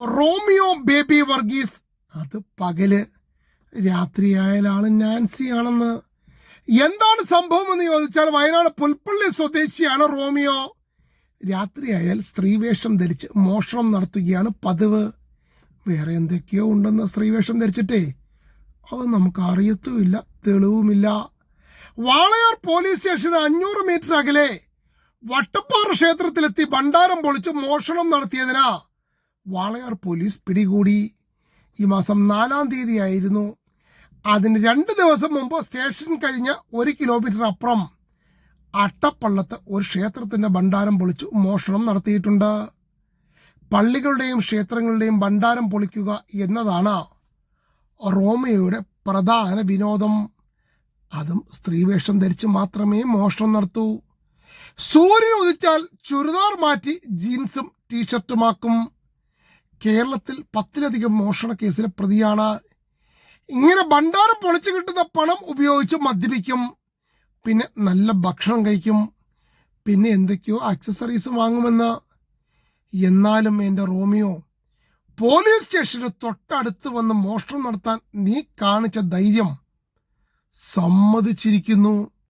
Romeo baby Varghese അത് പകല്, രാത്രിയായാൽ ആള് നാൻസി ആണെന്ന്. എന്താണ് സംഭവം എന്ന് ചോദിച്ചാൽ വയനാട് പുൽപ്പള്ളി സ്വദേശിയാണ് റോമിയോ. രാത്രിയായാൽ സ്ത്രീവേഷം ധരിച്ച് മോഷണം നടത്തുകയാണ് പതിവ്. വേറെ എന്തൊക്കെയോ ഉണ്ടെന്ന് സ്ത്രീവേഷം ധരിച്ചിട്ടേ അത് നമുക്ക് അറിയത്തുമില്ല, തെളിവുമില്ല. വാളയാർ പോലീസ് സ്റ്റേഷന് 500 മീറ്റർ അകലെ വട്ടപ്പാറ ക്ഷേത്രത്തിലെത്തി ഭണ്ഡാരം പൊളിച്ച് മോഷണം നടത്തിയതിനാ വാളയാർ പോലീസ് പിടികൂടി. ഈ മാസം 4-ാം തീയതി ആയിരുന്നു. അതിന് 2 ദിവസം മുമ്പ് സ്റ്റേഷൻ കഴിഞ്ഞ് 1 കിലോമീറ്റർ അപ്പുറം അട്ടപ്പള്ളത്ത് ഒരു ക്ഷേത്രത്തിന്റെ ഭണ്ഡാരം പൊളിച്ചു മോഷണം നടത്തിയിട്ടുണ്ട്. പള്ളികളുടെയും ക്ഷേത്രങ്ങളുടെയും ഭണ്ഡാരം പൊളിക്കുക എന്നതാണ് റോമിയോയുടെ പ്രധാന വിനോദം. അതും സ്ത്രീവേഷം ധരിച്ച് മാത്രമേ മോഷണം നടത്തൂ. സൂര്യൻ ഉദിച്ചാൽ ചുരിദാർ മാറ്റി ജീൻസും ടീഷർട്ടുമാക്കും. കേരളത്തിൽ 10-ലധികം മോഷണ കേസിലെ പ്രതിയാണ്. ഇങ്ങനെ ഭണ്ഡാരം പൊളിച്ചു കിട്ടുന്ന പണം ഉപയോഗിച്ച് മദ്യപിക്കും, പിന്നെ നല്ല ഭക്ഷണം കഴിക്കും, പിന്നെ എന്തൊക്കെയോ ആക്സസറീസ് വാങ്ങുമെന്ന്. എന്നാലും എൻ്റെ റോമിയോ, പോലീസ് സ്റ്റേഷന് തൊട്ടടുത്ത് വന്ന് മോഷണം നടത്താൻ നീ കാണിച്ച ധൈര്യം സമ്മതിച്ചിരിക്കുന്നു.